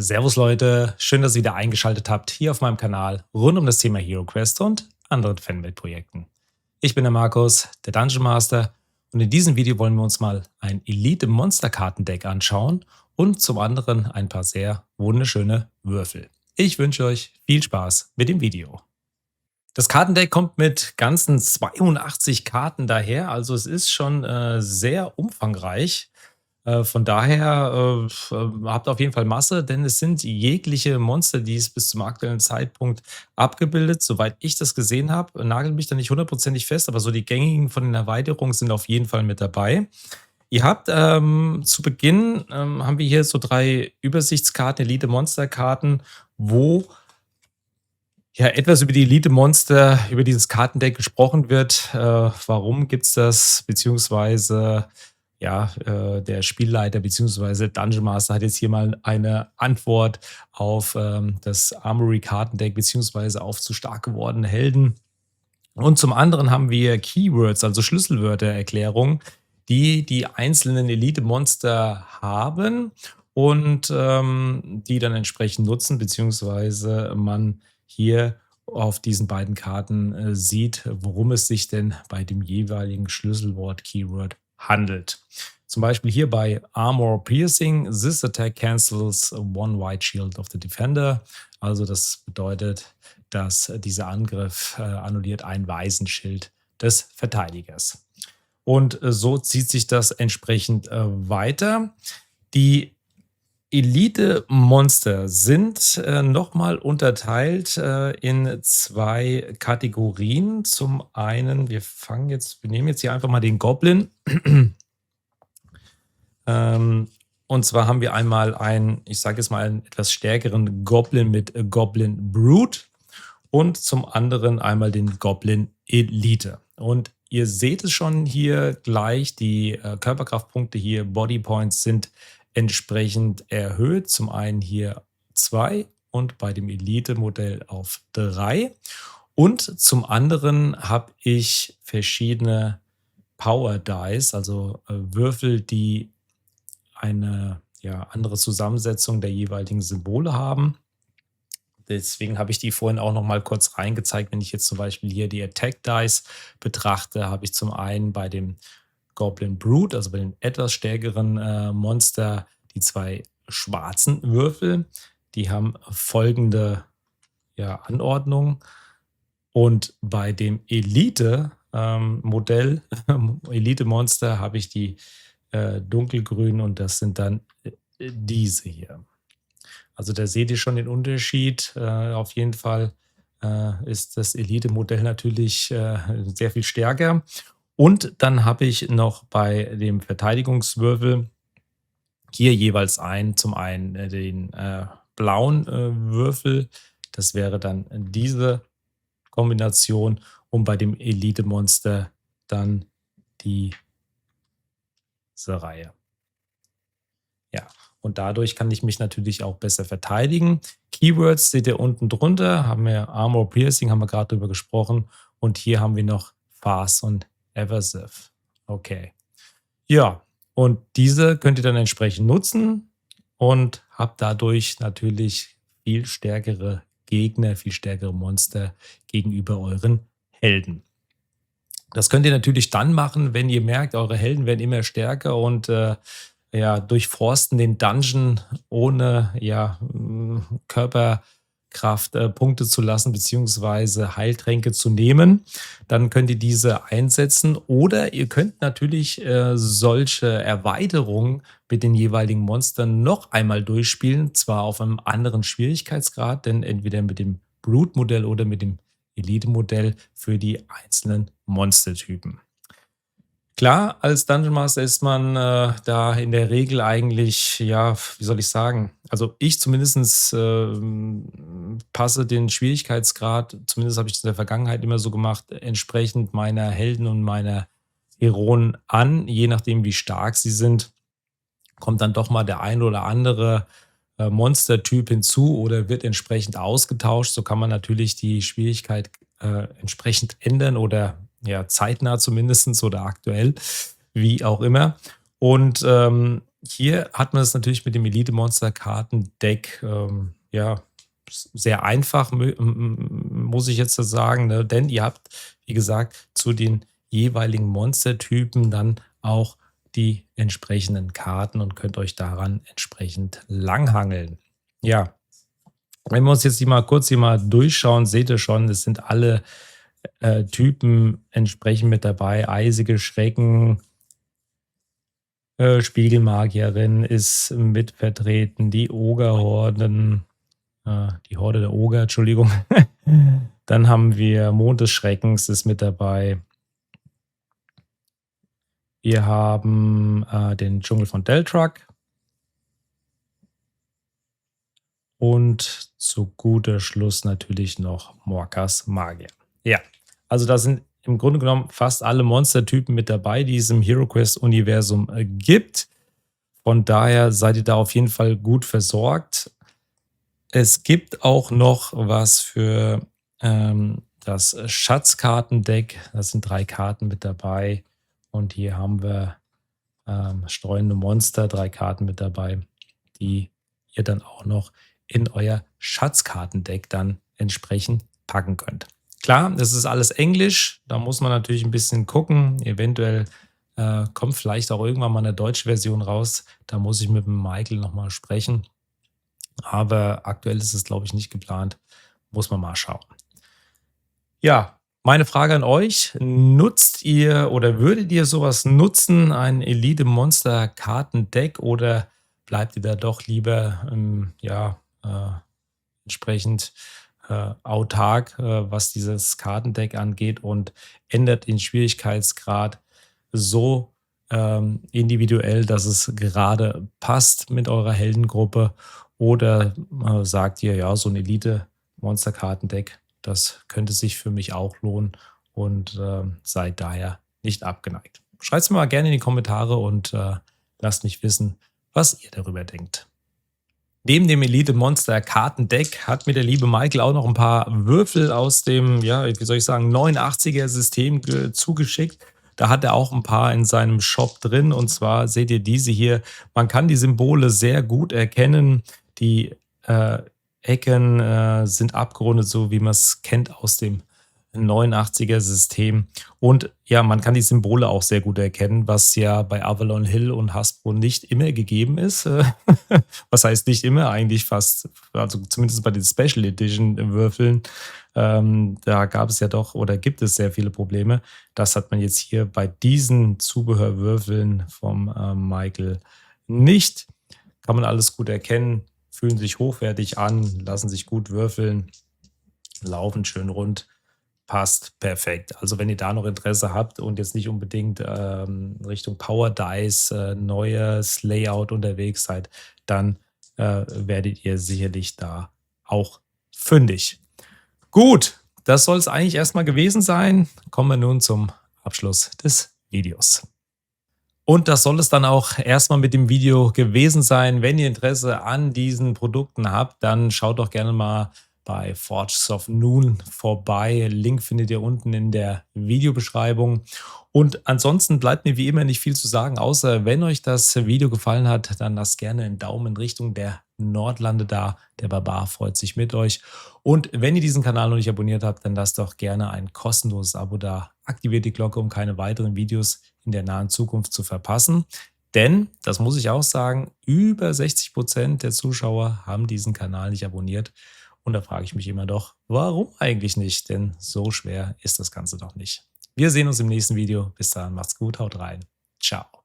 Servus Leute, schön, dass ihr wieder eingeschaltet habt hier auf meinem Kanal rund um das Thema Hero Quest und anderen Fanmade-Projekten. Ich bin der Markus, der Dungeon Master, und in diesem Video wollen wir uns mal ein Elite-Monster-Kartendeck anschauen und zum anderen ein paar sehr wunderschöne Würfel. Ich wünsche euch viel Spaß mit dem Video. Das Kartendeck kommt mit ganzen 82 Karten daher, also es ist schon sehr umfangreich. Von daher habt auf jeden Fall Masse, denn es sind jegliche Monster, die es bis zum aktuellen Zeitpunkt abgebildet. Soweit ich das gesehen habe, nagelt mich da nicht hundertprozentig fest, aber so die gängigen von den Erweiterungen sind auf jeden Fall mit dabei. Ihr habt zu Beginn, haben wir hier so 3 Übersichtskarten, Elite-Monster-Karten, wo ja etwas über die Elite-Monster, über dieses Kartendeck gesprochen wird. Warum gibt es das? Beziehungsweise ja, der Spielleiter beziehungsweise Dungeon Master hat jetzt hier mal eine Antwort auf das Armory-Kartendeck beziehungsweise auf zu stark gewordene Helden. Und zum anderen haben wir Keywords, also Schlüsselwörter-Erklärungen, die die einzelnen Elite-Monster haben und die dann entsprechend nutzen, beziehungsweise man hier auf diesen beiden Karten sieht, worum es sich denn bei dem jeweiligen Schlüsselwort-Keyword handelt. Zum Beispiel hier bei Armor Piercing, this attack cancels one white shield of the defender. Also das bedeutet, dass dieser Angriff annulliert einen weißen Schild des Verteidigers. Und so zieht sich das entsprechend weiter. Die Elite-Monster sind nochmal unterteilt in 2 Kategorien. Zum einen, wir nehmen jetzt hier einfach mal den Goblin. Und zwar haben wir einmal ich sage jetzt mal, einen etwas stärkeren Goblin mit Goblin Brute und zum anderen einmal den Goblin Elite. Und ihr seht es schon hier gleich, die Körperkraftpunkte hier, Body Points sind entsprechend erhöht. Zum einen hier 2 und bei dem Elite-Modell auf 3. Und zum anderen habe ich verschiedene Power Dice, also Würfel, die eine andere Zusammensetzung der jeweiligen Symbole haben. Deswegen habe ich die vorhin auch noch mal kurz reingezeigt. Wenn ich jetzt zum Beispiel hier die Attack Dice betrachte, habe ich zum einen bei dem Goblin Brute, also bei den etwas stärkeren Monster, die 2 schwarzen Würfel. Die haben folgende Anordnung. Und bei dem Elite-Modell, Elite-Monster, habe ich die dunkelgrünen und das sind dann diese hier. Also da seht ihr schon den Unterschied. Auf jeden Fall ist das Elite-Modell natürlich sehr viel stärker. Und dann habe ich noch bei dem Verteidigungswürfel hier jeweils zum einen den blauen Würfel. Das wäre dann diese Kombination. Und bei dem Elite-Monster dann diese Reihe. Ja, und dadurch kann ich mich natürlich auch besser verteidigen. Keywords seht ihr unten drunter. Haben wir Armor Piercing, haben wir gerade drüber gesprochen. Und hier haben wir noch Fast und Evasive. Okay. Ja, und diese könnt ihr dann entsprechend nutzen und habt dadurch natürlich viel stärkere Gegner, viel stärkere Monster gegenüber euren Helden. Das könnt ihr natürlich dann machen, wenn ihr merkt, eure Helden werden immer stärker und durchforsten den Dungeon ohne Körperkraft Punkte zu lassen, beziehungsweise Heiltränke zu nehmen. Dann könnt ihr diese einsetzen oder ihr könnt natürlich solche Erweiterungen mit den jeweiligen Monstern noch einmal durchspielen, zwar auf einem anderen Schwierigkeitsgrad, denn entweder mit dem Brute-Modell oder mit dem Elite-Modell für die einzelnen Monstertypen. Klar, als Dungeon Master ist man da in der Regel eigentlich, wie soll ich sagen, also ich zumindest passe den Schwierigkeitsgrad, zumindest habe ich es in der Vergangenheit immer so gemacht, entsprechend meiner Helden und meiner Heroen an, je nachdem wie stark sie sind, kommt dann doch mal der ein oder andere Monstertyp hinzu oder wird entsprechend ausgetauscht. So kann man natürlich die Schwierigkeit entsprechend ändern oder zeitnah zumindest oder aktuell, wie auch immer. Und Hier hat man es natürlich mit dem Elite-Monster-Kartendeck, ja, sehr einfach, muss ich jetzt so sagen, ne? Denn ihr habt, wie gesagt, zu den jeweiligen Monstertypen dann auch die entsprechenden Karten und könnt euch daran entsprechend langhangeln. Ja, wenn wir uns jetzt die mal kurz hier mal durchschauen, seht ihr schon, es sind alle Typen entsprechend mit dabei. Eisige Schrecken, Spiegelmagierin ist mit vertreten, die Ogerhorden, die Horde der Oger, Entschuldigung. Dann haben wir Mond des Schreckens ist mit dabei. Wir haben den Dschungel von Deltruck. Und zu guter Schluss natürlich noch Morkas Magier. Ja, also da sind im Grunde genommen fast alle Monstertypen mit dabei, die es im HeroQuest-Universum gibt. Von daher seid ihr da auf jeden Fall gut versorgt. Es gibt auch noch was für das Schatzkartendeck. Da sind 3 Karten mit dabei. Und hier haben wir streunende Monster, 3 Karten mit dabei, die ihr dann auch noch in euer Schatzkartendeck dann entsprechend packen könnt. Klar, das ist alles Englisch, da muss man natürlich ein bisschen gucken. Eventuell kommt vielleicht auch irgendwann mal eine deutsche Version raus. Da muss ich mit dem Michael nochmal sprechen. Aber aktuell ist es, glaube ich, nicht geplant. Muss man mal schauen. Ja, meine Frage an euch: Nutzt ihr oder würdet ihr sowas nutzen, ein Elite-Monster-Kartendeck, oder bleibt ihr da doch lieber entsprechend autark, was dieses Kartendeck angeht, und ändert den Schwierigkeitsgrad so individuell, dass es gerade passt mit eurer Heldengruppe? Oder sagt ihr, ja, so ein Elite-Monster-Kartendeck, das könnte sich für mich auch lohnen, und seid daher nicht abgeneigt? Schreibt es mir mal gerne in die Kommentare und lasst mich wissen, was ihr darüber denkt. Neben dem Elite-Monster-Kartendeck hat mir der liebe Michael auch noch ein paar Würfel aus dem, ja, wie soll ich sagen, 89er-System zugeschickt. Da hat er auch ein paar in seinem Shop drin. Und zwar seht ihr diese hier. Man kann die Symbole sehr gut erkennen. Die Ecken sind abgerundet, so wie man es kennt aus dem 89er-System. Und ja, man kann die Symbole auch sehr gut erkennen, was ja bei Avalon Hill und Hasbro nicht immer gegeben ist. Was heißt nicht immer? Eigentlich fast, also zumindest bei den Special Edition Würfeln. Da gab es ja doch oder gibt es sehr viele Probleme. Das hat man jetzt hier bei diesen Zubehörwürfeln vom Michael nicht. Kann man alles gut erkennen, fühlen sich hochwertig an, lassen sich gut würfeln, laufen schön rund. Passt perfekt. Also wenn ihr da noch Interesse habt und jetzt nicht unbedingt Richtung Power Dice, neues Layout unterwegs seid, dann werdet ihr sicherlich da auch fündig. Gut, das soll es eigentlich erstmal gewesen sein. Kommen wir nun zum Abschluss des Videos. Und das soll es dann auch erstmal mit dem Video gewesen sein. Wenn ihr Interesse an diesen Produkten habt, dann schaut doch gerne mal bei Forges of Noon vorbei. Link findet ihr unten in der Videobeschreibung. Und ansonsten bleibt mir wie immer nicht viel zu sagen, außer wenn euch das Video gefallen hat, dann lasst gerne einen Daumen in Richtung der Nordlande da. Der Barbar freut sich mit euch. Und wenn ihr diesen Kanal noch nicht abonniert habt, dann lasst doch gerne ein kostenloses Abo da. Aktiviert die Glocke, um keine weiteren Videos in der nahen Zukunft zu verpassen. Denn, das muss ich auch sagen, über 60% der Zuschauer haben diesen Kanal nicht abonniert. Und da frage ich mich immer doch, warum eigentlich nicht? Denn so schwer ist das Ganze doch nicht. Wir sehen uns im nächsten Video. Bis dahin, macht's gut, haut rein. Ciao.